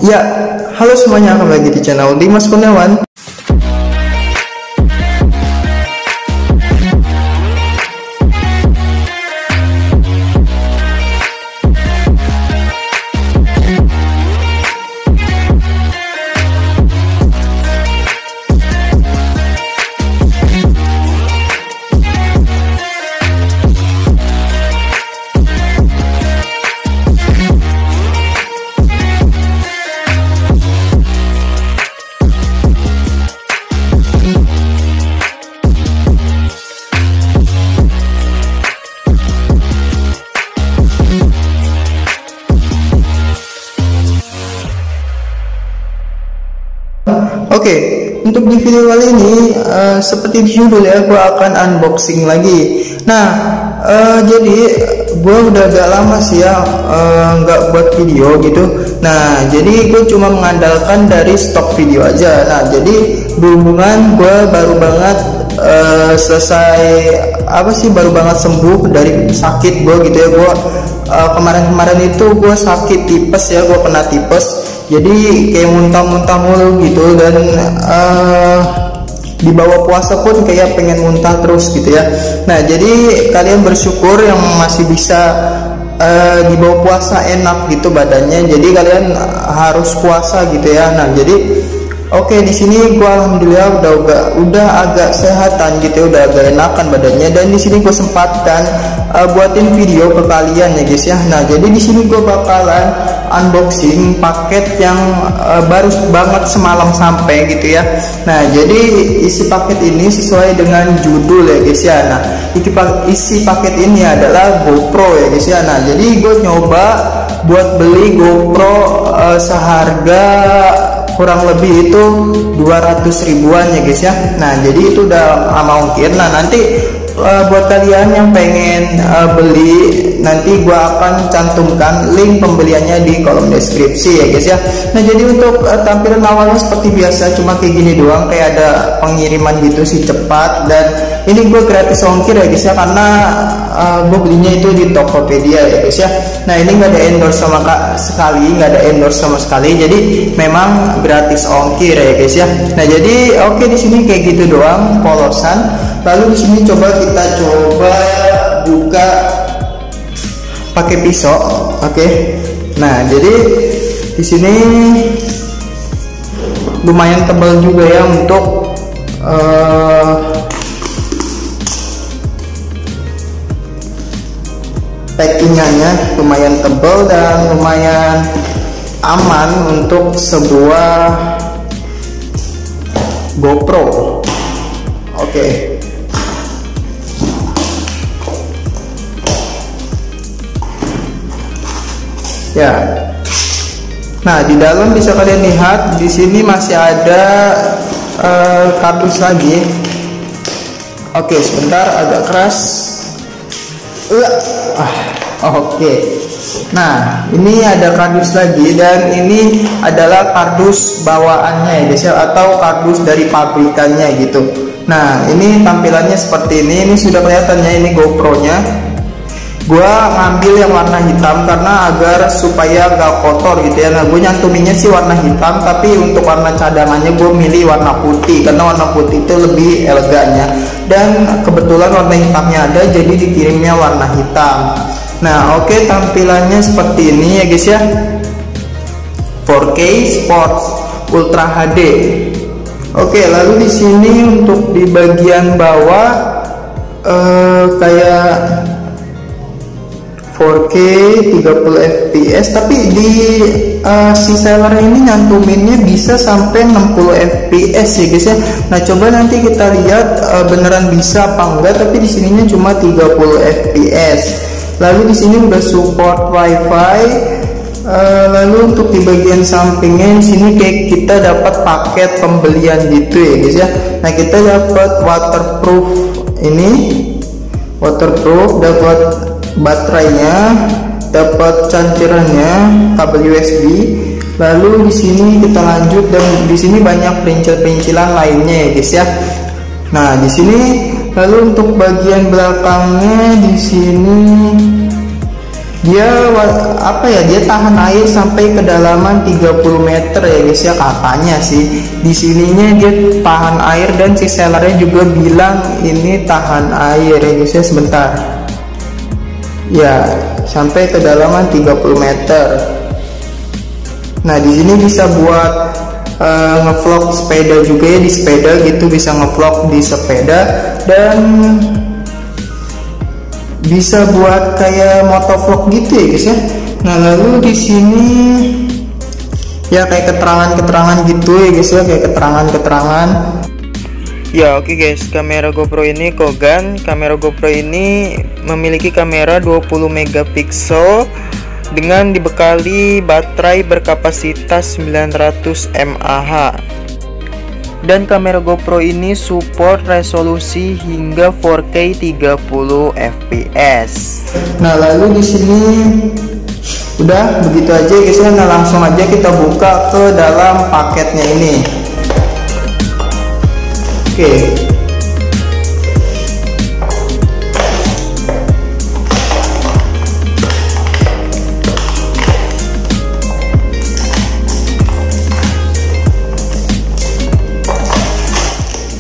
Ya, halo semuanya, kembali lagi di channel Dimas Kurniawan. Oke, untuk di video kali ini seperti di judul ya, gue akan unboxing lagi. Nah, jadi gue udah agak lama sih ya nggak buat video gitu. Nah, jadi gue cuma mengandalkan dari stok video aja. Nah, jadi berhubungan gue baru banget baru banget sembuh dari sakit gue gitu ya. Gue kemarin itu gue sakit tipes ya, gue kena tipes. Jadi kayak muntah-muntah mulu gitu, dan di bawah puasa pun kayak pengen muntah terus gitu ya. Nah, jadi kalian bersyukur yang masih bisa di bawah puasa enak gitu badannya. Jadi kalian harus puasa gitu ya. Nah, jadi oke, di sini gua alhamdulillah udah agak sehatan gitu, udah agak enakan badannya, dan di sini gue sempatkan buatin video ke kalian ya guys ya. Nah, jadi di sini gue bakalan unboxing paket yang baru banget semalam sampai gitu ya. Nah, jadi isi paket ini sesuai dengan judul ya guys ya. Nah, isi paket ini adalah GoPro ya guys ya. Nah, jadi gue nyoba buat beli GoPro seharga kurang lebih itu 200 ribuan ya guys ya. Nah, jadi itu udah lama ongkir. Nah, nanti buat kalian yang pengen beli, nanti gua akan cantumkan link pembeliannya di kolom deskripsi ya guys ya. Nah, jadi untuk tampilan awalnya seperti biasa, cuma kayak gini doang, kayak ada pengiriman gitu sih, cepat. Dan ini gue gratis ongkir ya guys ya, karena gue belinya itu di Tokopedia ya guys ya. Nah, ini nggak ada endorse nggak ada endorse sama sekali, jadi memang gratis ongkir ya guys ya. Nah, jadi oke, di sini kayak gitu doang polosan. Lalu di sini coba kita buka pakai pisau, oke. Nah, jadi di sini lumayan tebal juga ya untuk packingannya, lumayan tebal dan lumayan aman untuk sebuah GoPro. Oke. Ya. Nah, di dalam bisa kalian lihat di sini masih ada kardus lagi. Oke, sebentar, agak keras. Oke. Nah, ini ada kardus lagi, dan ini adalah kardus bawaannya ya guys ya, atau kardus dari pabrikannya gitu. Nah, ini tampilannya seperti ini. Ini sudah kelihatannya, ini GoPro-nya. Gua ngambil yang warna hitam karena agar supaya gak kotor gitu ya. Nah, gue nyantuminnya sih warna hitam, tapi untuk warna cadangannya gue milih warna putih karena warna putih itu lebih elegannya. Dan kebetulan warna hitamnya ada, jadi dikirimnya warna hitam. Nah, oke, tampilannya seperti ini ya guys ya. 4K Sports Ultra HD. Oke, lalu di sini untuk di bagian bawah kayak 4K 30 fps, tapi di si seller ini nyantuminnya bisa sampai 60 fps ya guys ya. Nah, coba nanti kita lihat beneran bisa apa enggak, tapi di sininya cuma 30 fps. Lalu di sini udah support WiFi. Lalu untuk di bagian sampingnya di sini kayak kita dapat paket pembelian gitu ya guys ya. Nah, kita dapat waterproof ini, dapat baterainya, dapat cangcirannya, kabel USB. Lalu di sini kita lanjut, dan di sini banyak perincilan lainnya ya guys ya. Nah, di sini lalu untuk bagian belakangnya di sini dia apa ya, dia tahan air sampai kedalaman 30 meter ya guys ya, katanya sih di sininya dia tahan air, dan si sellernya juga bilang ini tahan air ya guys ya. Sebentar ya, sampai kedalaman 30 meter. Nah di sini bisa buat ngevlog sepeda juga ya, di sepeda gitu, bisa ngevlog di sepeda, dan bisa buat kayak motovlog gitu ya guys ya. Nah lalu di sini ya kayak keterangan-keterangan gitu ya guys ya, kayak keterangan-keterangan. Ya oke guys, kamera GoPro ini Kogan. Kamera GoPro ini memiliki kamera 20 megapiksel dengan dibekali baterai berkapasitas 900 mAh. Dan kamera GoPro ini support resolusi hingga 4K 30 fps. Nah lalu di sini udah begitu aja guys ya. Nah langsung aja kita buka ke dalam paketnya ini. Oke.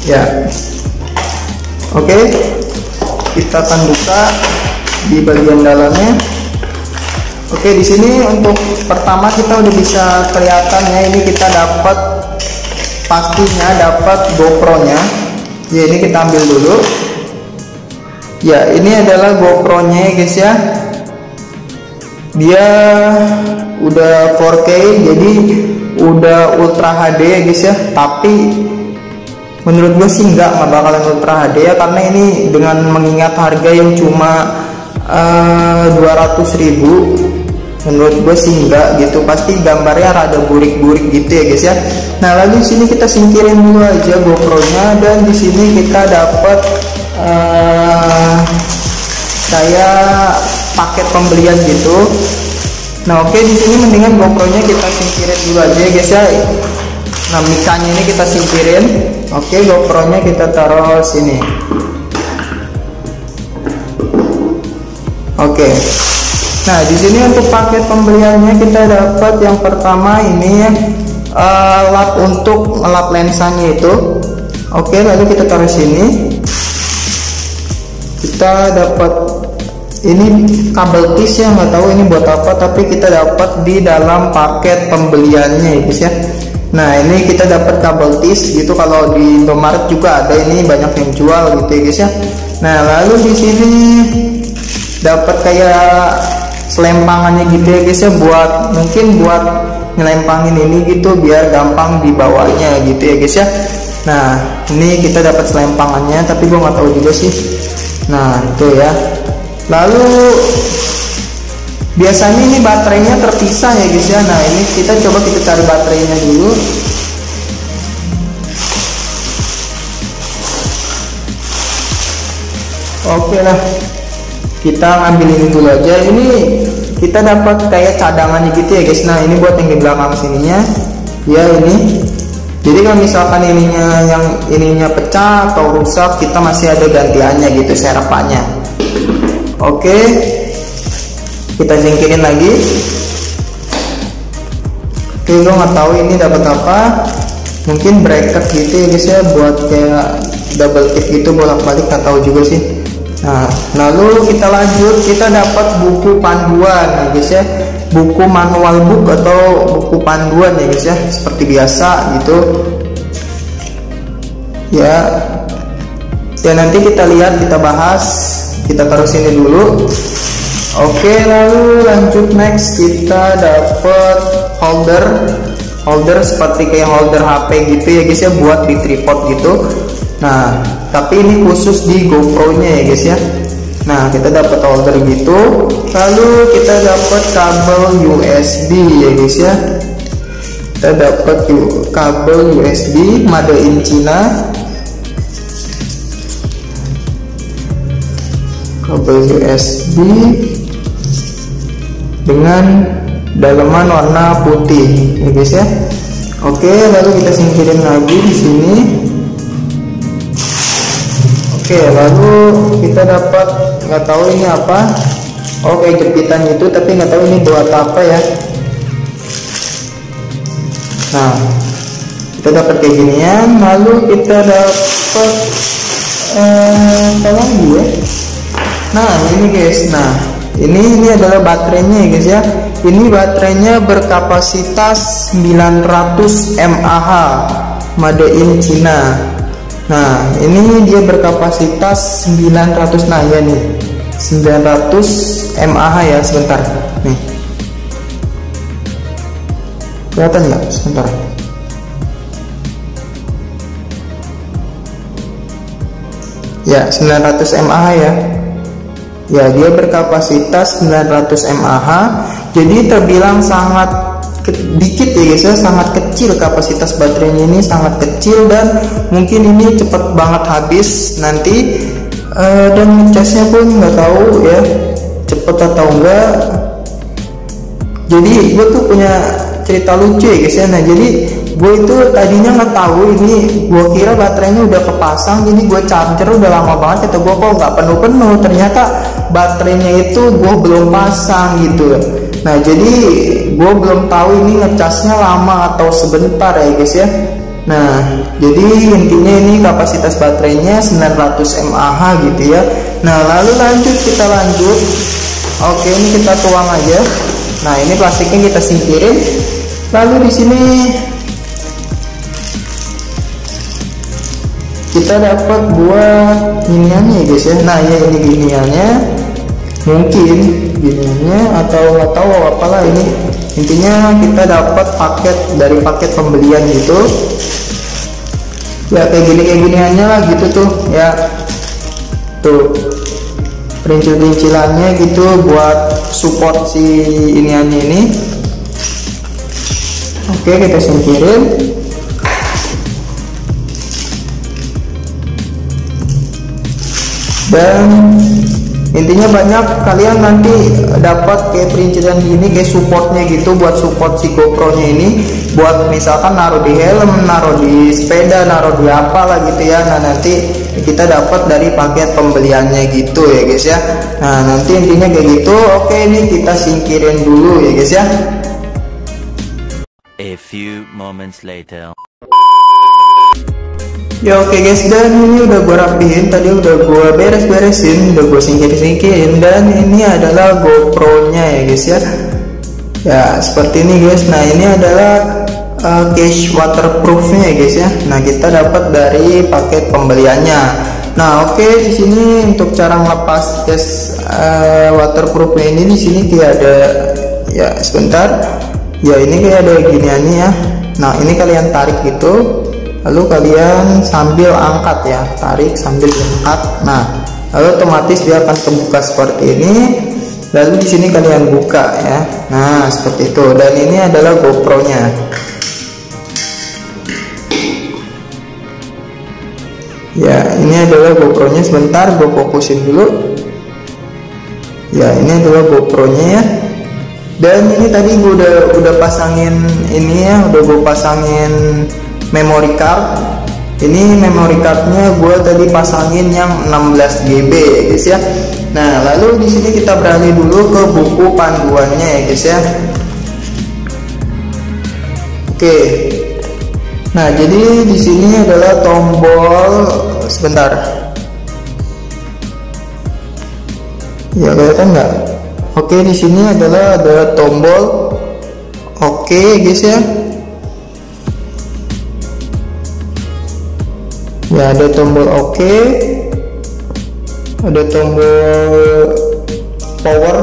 Ya, oke, kita akan buka di bagian dalamnya. Oke, di sini untuk pertama kita udah bisa kelihatan ya, ini kita dapat, pastinya dapat GoPro-nya. Ya ini kita ambil dulu. Ya ini adalah GoPro-nya ya guys ya. Dia udah 4K, jadi udah Ultra HD ya guys ya. Tapi menurut gue sih nggak bakalan Ultra HD ya, karena ini dengan mengingat harga yang cuma 200.000, menurut gue sih enggak gitu, pasti gambarnya rada burik-burik gitu ya guys ya. Nah lalu di sini kita singkirin dulu aja GoPro-nya, dan di sini kita dapat kayak paket pembelian gitu. Nah oke, di sini mendingan GoPro-nya kita singkirin dulu aja ya guys ya. Nah micanya ini kita singkirin. Oke, GoPro-nya kita taruh sini. Oke. Nah, di sini untuk paket pembeliannya kita dapat yang pertama ini ya, lap untuk ngelap lensanya itu. Oke, lalu kita taruh sini. Kita dapat ini kabel tis ya, nggak tahu ini buat apa, tapi kita dapat di dalam paket pembeliannya ya guys ya. Nah ini kita dapat kabel tis gitu, kalau di Indomaret juga ada, ini banyak yang jual gitu ya guys ya. Nah lalu di sini dapat kayak selempangannya gitu ya guys ya, buat mungkin buat nyelempangin ini gitu biar gampang dibawanya gitu ya guys ya. Nah ini kita dapat selempangannya, tapi gua nggak tahu juga sih. Nah itu ya. Lalu biasanya ini baterainya terpisah ya guys ya. Nah ini kita coba kita cari baterainya dulu. Oke lah, kita ambil ini dulu aja. Ini kita dapat kayak cadangannya gitu ya guys. Nah ini buat yang di belakang sininya ya ini. Jadi kalau misalkan ininya pecah atau rusak, kita masih ada gantiannya gitu, serapannya. Oke, kita singkirin lagi. Oke, gue nggak tahu ini dapat apa, mungkin bracket gitu ya guys ya, buat kayak double tip gitu bolak-balik, nggak tahu juga sih. Nah lalu kita lanjut, kita dapat buku panduan ya guys ya, buku manual book atau buku panduan ya guys ya, seperti biasa gitu ya. Ya nanti kita lihat, kita bahas, kita taruh sini dulu. Oke, lalu lanjut next, kita dapat holder seperti kayak holder HP gitu ya guys ya, buat di tripod gitu. Nah tapi ini khusus di GoPro-nya ya guys ya. Nah kita dapat holder gitu. Lalu kita dapat kabel USB ya guys ya. Kita dapat kabel USB made in China. Kabel USB dengan dalaman warna putih ya guys ya. Oke, lalu kita singkirin lagi di sini. Oke, lalu kita dapat, nggak tahu ini apa. Oke, jepitan itu, tapi nggak tahu ini buat apa ya. Nah, kita dapat kayak ginian, lalu kita dapat apa lagi ya? Nah, ini guys. Nah, ini adalah baterainya ya guys ya. Ini baterainya berkapasitas 900 mAh, made in China. Nah, ini dia berkapasitas 900. Nah, ya nih, 900 mAh ya. Sebentar nih, kelihatan nggak? Sebentar. Ya, 900 mAh ya. Ya, dia berkapasitas 900 mAh. Jadi terbilang sangat dikit ya guys ya, sangat kecil kapasitas baterainya ini, sangat kecil, dan mungkin ini cepat banget habis nanti. Dan ngecasnya pun nggak tahu ya cepet atau enggak. Jadi gue tuh punya cerita lucu ya guys ya. Nah, jadi gue itu tadinya nggak tahu ini, gue kira baterainya udah kepasang, jadi gue charger udah lama banget, kata gue kok nggak penuh-penuh, ternyata baterainya itu gue belum pasang gitu. Nah, jadi gue belum tahu ini ngecasnya lama atau sebentar ya guys ya. Nah, jadi intinya ini kapasitas baterainya 900 mAh gitu ya. Nah, lalu kita lanjut. Oke, ini kita tuang aja. Nah, ini plastiknya kita singkirin. Lalu di sini kita dapat buat giniannya ya guys ya. Nah, ya ini giniannya, mungkin giniannya atau nggak tahu apalah ini. Intinya kita dapat paket dari paket pembelian gitu ya, kayak giniannya lah gitu tuh ya. Tuh perincil-perincilannya gitu buat support si iniannya ini. Oke, kita singkirin. Dan intinya banyak, kalian nanti dapat kayak perincilan gini, kayak supportnya gitu buat support si GoPro nya ini, buat misalkan naruh di helm, naruh di sepeda, naruh di apalah gitu ya. Nah, nanti kita dapat dari paket pembeliannya gitu ya guys ya. Nah, nanti intinya kayak gitu. Oke, ini kita singkirin dulu ya guys ya. A few moments later. Ya oke guys, dan ini udah gue rapihin, tadi udah gue beres-beresin, udah gue singkirin, dan ini adalah GoPro nya ya guys ya. Ya seperti ini guys. Nah, ini adalah case waterproofnya ya guys ya. Nah, kita dapat dari paket pembeliannya. Nah, oke, di sini untuk cara ngelepas case waterproofnya ini, di sini kayak ada ya, sebentar ya, ini kayak ada giniannya ya. Nah, ini kalian tarik gitu, lalu kalian sambil angkat ya, tarik sambil angkat. Nah, lalu otomatis dia akan kebuka seperti ini. Lalu di sini kalian buka ya. Nah, seperti itu. Dan ini adalah GoPro nya. Ya, ini adalah GoPro nya. Sebentar, gue fokusin dulu. Ya, ini adalah GoPro nya ya. Dan ini tadi gue udah pasangin ini ya, udah gue pasangin memory card. Ini memory cardnya gue tadi pasangin yang 16 GB ya guys ya. Nah, lalu di sini kita beralih dulu ke buku panduannya ya guys ya. Oke. Nah, jadi di sini adalah tombol, sebentar. Ya, kelihatan nggak? Oke, di sini adalah ada tombol. Oke guys ya. Ya, ada tombol oke, ada tombol power.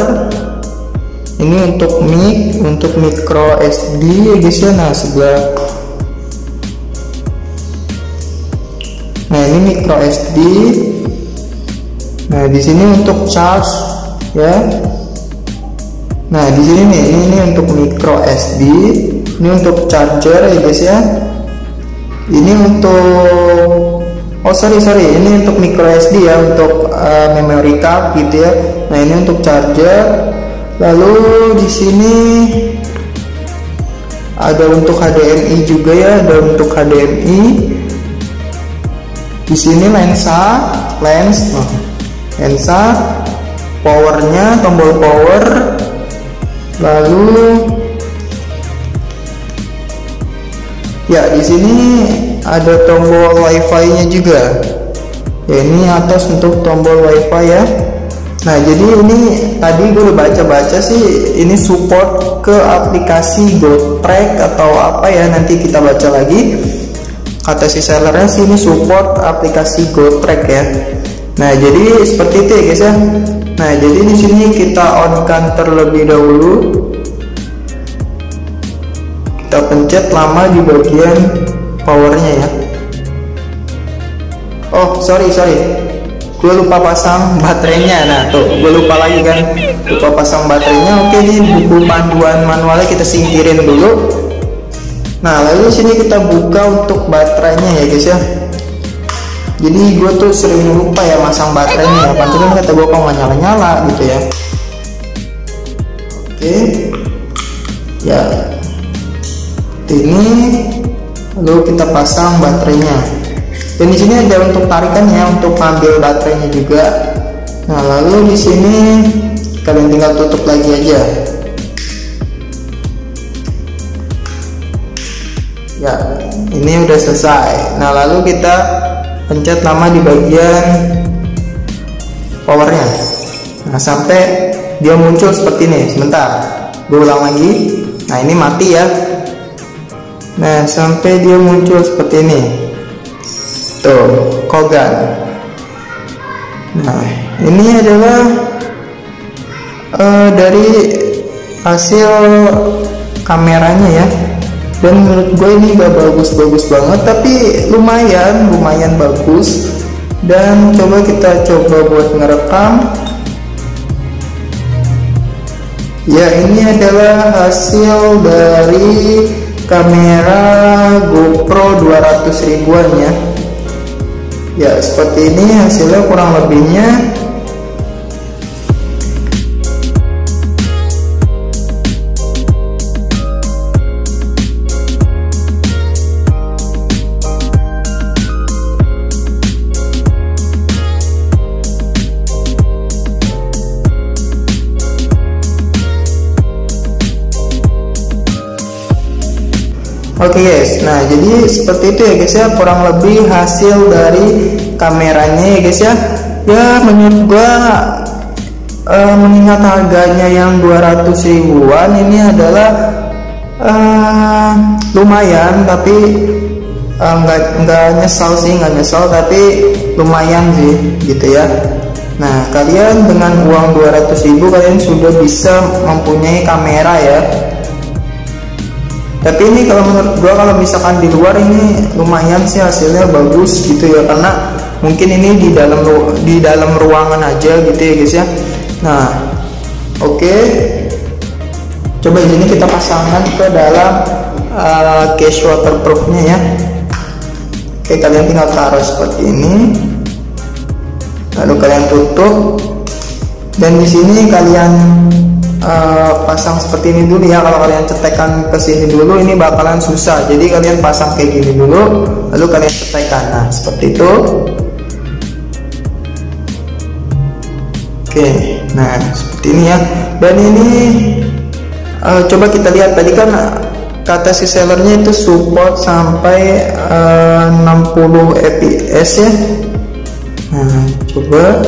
Ini untuk mic, untuk micro SD ya guys ya. Nah, sebelah. Nah, ini micro SD. Nah, di sini untuk charge ya. Nah, di sini nih, ini untuk micro SD, ini untuk charger ya guys ya. Ini untuk ini untuk micro SD ya, untuk memory card gitu ya. Nah, ini untuk charger. Lalu di sini ada untuk HDMI juga ya, ada untuk HDMI. Di sini lensa. powernya, tombol power, lalu ya di sini ada tombol wifi-nya juga. Ya, ini atas untuk tombol wifi ya. Nah, jadi ini tadi gue udah baca-baca sih, ini support ke aplikasi GoTrack atau apa ya, nanti kita baca lagi. Kata si sellernya sih ini support aplikasi GoTrack ya. Nah, jadi seperti itu ya guys ya. Nah, jadi di sini kita on-kan terlebih dahulu. Kita pencet lama di bagian powernya ya. Oh, sorry, gue lupa pasang baterainya. Nah, tuh gue lupa lagi kan, lupa pasang baterainya. Oke, ini buku panduan manualnya kita singkirin dulu. Nah, lalu sini kita buka untuk baterainya ya guys ya. Jadi gue tuh sering lupa ya masang baterainya ya. Pantulan kata gue kok nggak nyala-nyala gitu ya. Oke, ya ini lalu kita pasang baterainya. Dan di sini ada untuk tarikan ya, untuk ambil baterainya juga. Nah, lalu di sini kalian tinggal tutup lagi aja. Ya, ini udah selesai. Nah, lalu kita pencet nama di bagian powernya. Nah, sampai dia muncul seperti ini. Sebentar, gue ulang lagi. Nah, ini mati ya. Nah, sampai dia muncul seperti ini. Tuh, Kogan. Nah, ini adalah dari hasil kameranya ya. Dan menurut gue ini gak bagus-bagus banget, tapi lumayan bagus. Dan kita coba buat ngerekam. Ya, ini adalah hasil dari kamera GoPro 200 ribuan ya. Ya, seperti ini hasilnya kurang lebihnya. Oke guys, nah jadi seperti itu ya guys ya, kurang lebih hasil dari kameranya ya guys ya. Ya menurut gua mengingat harganya yang 200 ribuan ini adalah lumayan, tapi nggak nyesal tapi lumayan sih gitu ya. Nah, kalian dengan uang 200 ribu kalian sudah bisa mempunyai kamera ya. Tapi ini kalau menurut gua, kalau misalkan di luar ini lumayan sih hasilnya bagus gitu ya, karena mungkin ini di dalam ruangan aja gitu ya guys ya. Nah, oke. Coba di sini kita pasangkan ke dalam case waterproofnya ya. Oke, kalian tinggal taruh seperti ini. Lalu kalian tutup. Dan di sini kalian pasang seperti ini dulu ya. Kalau kalian cetekan ke sini dulu ini bakalan susah, jadi kalian pasang kayak gini dulu, lalu kalian cetekan. Nah, seperti itu. Oke, nah seperti ini ya. Dan ini coba kita lihat, tadi kan kata si sellernya itu support sampai 60 fps ya. Nah, coba.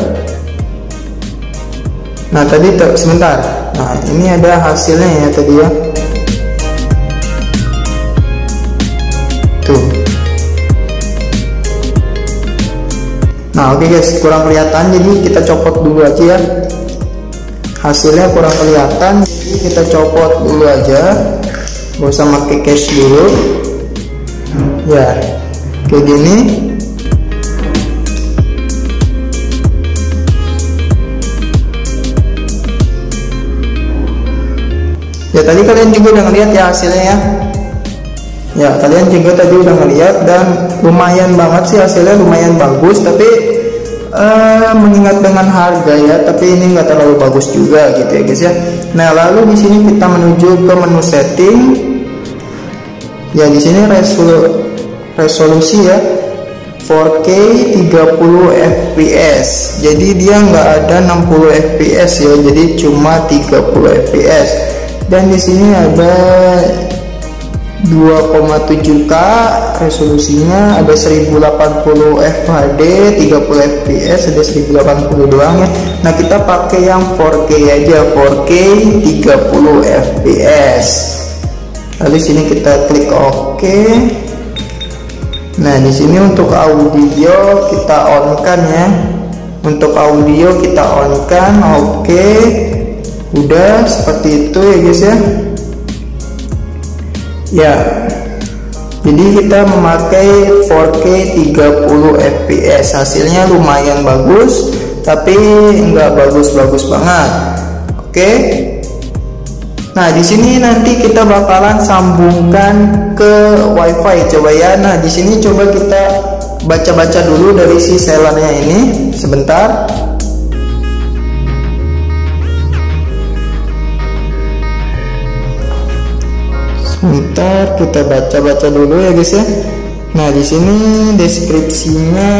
Nah, tadi sebentar. Nah, ini ada hasilnya ya tadi ya. Tuh. Nah, oke guys, kurang kelihatan, jadi kita copot dulu aja ya. Hasilnya kurang kelihatan, jadi kita copot dulu aja. Gak usah pakai case dulu. Ya, kayak gini. Ya, tadi kalian juga udah ngeliat ya hasilnya ya. Ya, kalian juga tadi udah ngeliat, dan lumayan banget sih hasilnya, lumayan bagus. Tapi mengingat dengan harga ya, tapi ini nggak terlalu bagus juga gitu ya guys ya. Nah, lalu di sini kita menuju ke menu setting. Ya, di sini resolusi ya. 4K 30 fps. Jadi dia nggak ada 60 fps ya, jadi cuma 30 fps. Dan di sini ada 2,7K resolusinya, ada 1080 FHD 30 fps, ada 1080 doang ya. Nah kita pakai yang 4K aja, 4K 30 fps. Lalu sini kita klik OK. Nah di sini untuk audio kita on kan ya, untuk audio kita on kan. Oke, udah seperti itu ya guys ya. Ya, jadi kita memakai 4K 30 fps, hasilnya lumayan bagus, tapi nggak bagus-bagus banget. Oke. Nah, di sini nanti kita bakalan sambungkan ke WiFi, coba ya. Nah, di sini coba kita baca-baca dulu dari si sellernya ini, sebentar. Sebentar kita baca-baca dulu ya guys ya. Nah, di sini deskripsinya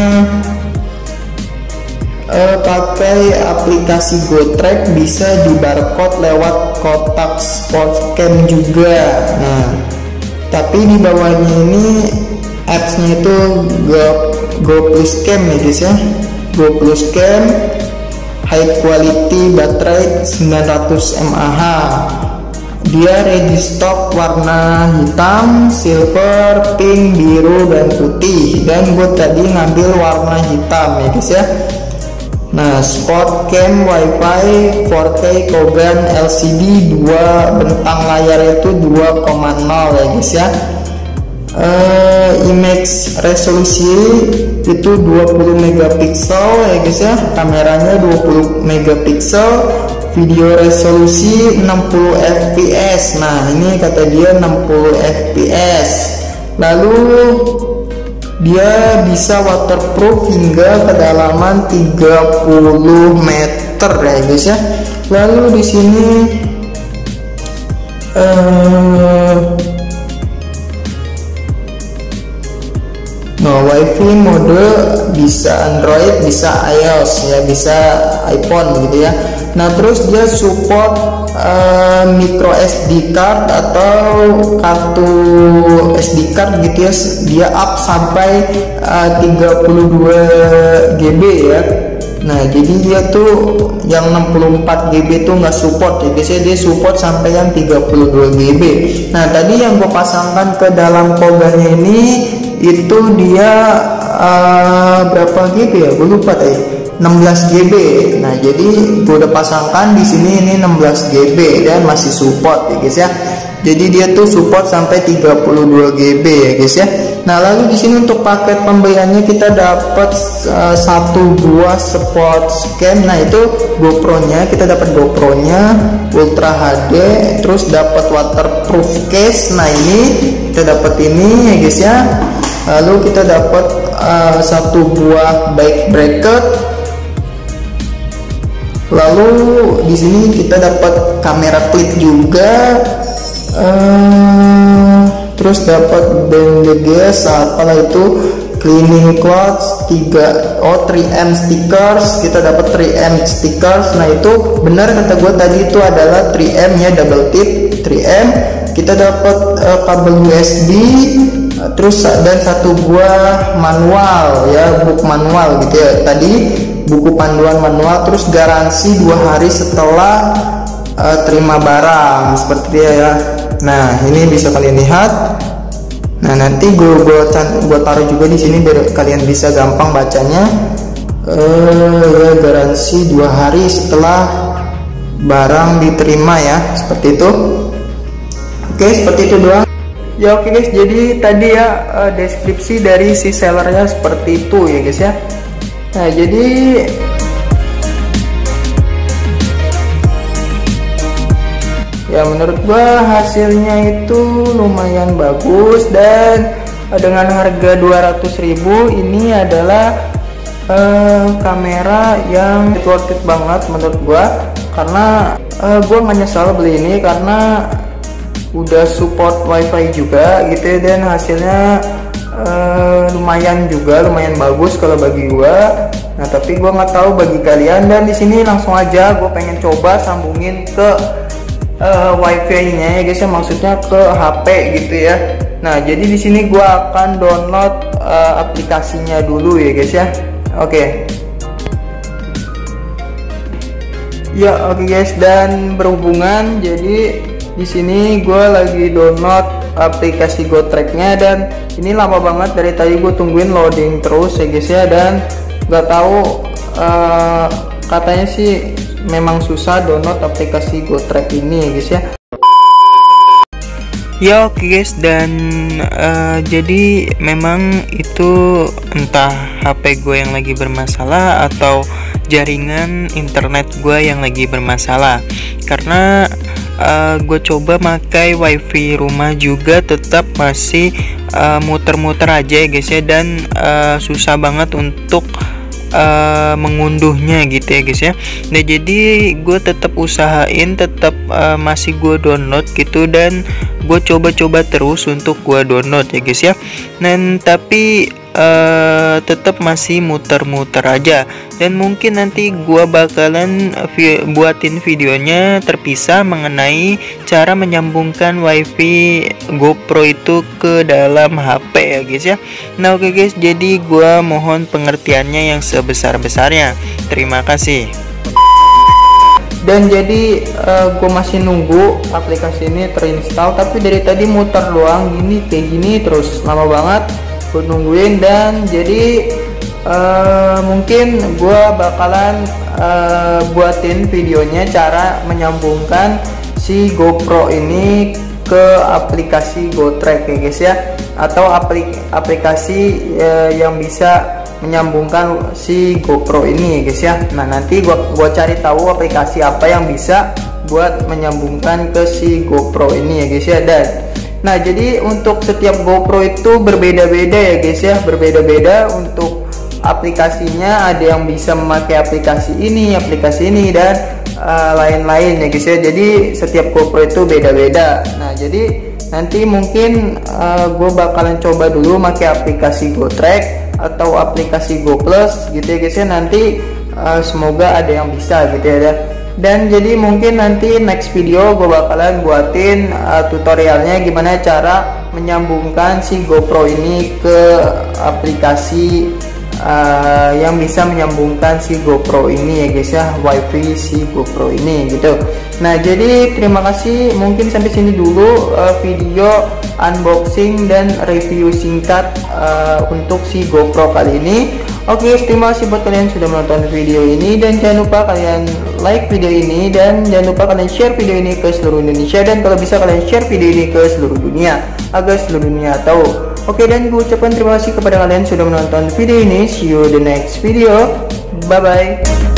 pakai aplikasi GoTrack, bisa di barcode lewat kotak Sportcam juga. Nah, tapi di bawahnya ini apps-nya itu GoPlusCam ya guys ya. GoPlusCam high quality baterai 900 mAh. Dia ready stock warna hitam, silver, pink, biru, dan putih. Dan gue tadi ngambil warna hitam ya guys ya. Nah, Sportcam WiFi 4K Kogan LCD 2, bentang layar itu 2,0 ya guys ya. Image resolusi itu 20 megapiksel ya guys ya, kameranya 20 megapiksel, video resolusi 60 fps. Nah ini kata dia 60 fps. Lalu dia bisa waterproof hingga kedalaman 30 meter ya guys ya. Lalu di sini WiFi mode bisa Android, bisa iOS ya, bisa iPhone gitu ya. Nah terus dia support micro SD card atau kartu SD card gitu ya, dia up sampai 32 GB ya. Nah jadi dia tuh yang 64 GB tuh nggak support ya, biasanya dia support sampai yang 32 GB. Nah tadi yang gue pasangkan ke dalam Kogannya ini itu dia berapa GB ya, gue lupa tadi, 16 GB. Nah jadi gue udah pasangkan di sini ini 16 GB dan masih support ya guys ya. Jadi dia tuh support sampai 32 GB ya guys ya. Nah lalu di sini untuk paket pembeliannya kita dapat satu buah Sportcam. Nah itu GoPro-nya, kita dapat GoPro-nya Ultra HD, terus dapat waterproof case. Nah ini kita dapat ini ya guys ya. Lalu kita dapat satu buah back bracket. Lalu di sini kita dapat kamera klik juga. Terus dapat bandages, apalah itu, cleaning cloths, 3M stickers. Kita dapat 3M stickers. Nah itu benar kata gue tadi, itu adalah 3M ya, double tip 3M. Kita dapat kabel USB, terus dan satu buah manual ya, book manual gitu ya, tadi buku panduan manual. Terus garansi 2 hari setelah terima barang, seperti dia ya. Nah ini bisa kalian lihat. Nah nanti gue taruh juga di sini biar kalian bisa gampang bacanya. Ya, garansi 2 hari setelah barang diterima ya, seperti itu. Oke, seperti itu doang ya. Oke guys, jadi tadi ya deskripsi dari si sellernya seperti itu ya guys ya. Nah jadi ya menurut gua hasilnya itu lumayan bagus, dan dengan harga 200.000 ini adalah kamera yang worth it banget menurut gua. Karena gua nggak nyesal beli ini karena udah support WiFi juga gitu ya, dan hasilnya lumayan bagus kalau bagi gua. Nah tapi gua nggak tahu bagi kalian, dan di sini langsung aja gue pengen coba sambungin ke wifi-nya ya guys ya, maksudnya ke HP gitu ya. Nah jadi di sini gua akan download aplikasinya dulu ya guys ya. Oke. Ya oke guys, dan berhubungan jadi di sini gue lagi download aplikasi GoTrack-nya, dan ini lama banget dari tadi gue tungguin loading terus ya guys ya, dan nggak tahu katanya sih memang susah download aplikasi GoTrack ini ya guys ya. Ya oke guys, dan jadi memang itu entah HP gue yang lagi bermasalah atau jaringan internet gue yang lagi bermasalah, karena gue coba pakai wifi rumah juga tetap masih muter-muter aja ya guys ya, dan susah banget untuk mengunduhnya gitu ya guys ya. Nah jadi gue tetap usahain, tetap masih gue download gitu, dan gue coba-coba terus untuk gue download ya guys ya. Dan tapi tetap masih muter-muter aja, dan mungkin nanti gua bakalan buatin videonya terpisah mengenai cara menyambungkan wifi GoPro itu ke dalam HP ya guys ya. Nah oke guys, jadi gua mohon pengertiannya yang sebesar-besarnya. Terima kasih. Dan jadi gue masih nunggu aplikasi ini terinstall, tapi dari tadi muter doang gini kayak gini terus, lama banget gue nungguin. Dan jadi mungkin gue bakalan buatin videonya cara menyambungkan si GoPro ini ke aplikasi GoTrack ya guys ya, atau aplikasi yang bisa menyambungkan si GoPro ini ya guys ya. Nah nanti gua cari tahu aplikasi apa yang bisa buat menyambungkan ke si GoPro ini ya guys ya. Dan nah jadi untuk setiap GoPro itu berbeda-beda ya guys ya, berbeda-beda untuk aplikasinya. Ada yang bisa memakai aplikasi ini dan lain-lain ya guys ya. Jadi setiap GoPro itu beda-beda. Nah jadi nanti mungkin gue bakalan coba dulu pakai aplikasi GoTrack atau aplikasi GoPlus gitu ya guys ya. Nanti semoga ada yang bisa gitu ya. Dan jadi mungkin nanti next video gue bakalan buatin tutorialnya gimana cara menyambungkan si GoPro ini ke aplikasi yang bisa menyambungkan si GoPro ini ya guys ya, wifi si GoPro ini gitu. Nah jadi terima kasih, mungkin sampai sini dulu video unboxing dan review singkat untuk si GoPro kali ini. Oke, terima kasih buat kalian sudah menonton video ini, dan jangan lupa kalian like video ini, dan jangan lupa kalian share video ini ke seluruh Indonesia, dan kalau bisa kalian share video ini ke seluruh dunia agar seluruh dunia tahu. Oke, dan gue ucapkan terima kasih kepada kalian sudah menonton video ini. See you the next video. Bye bye.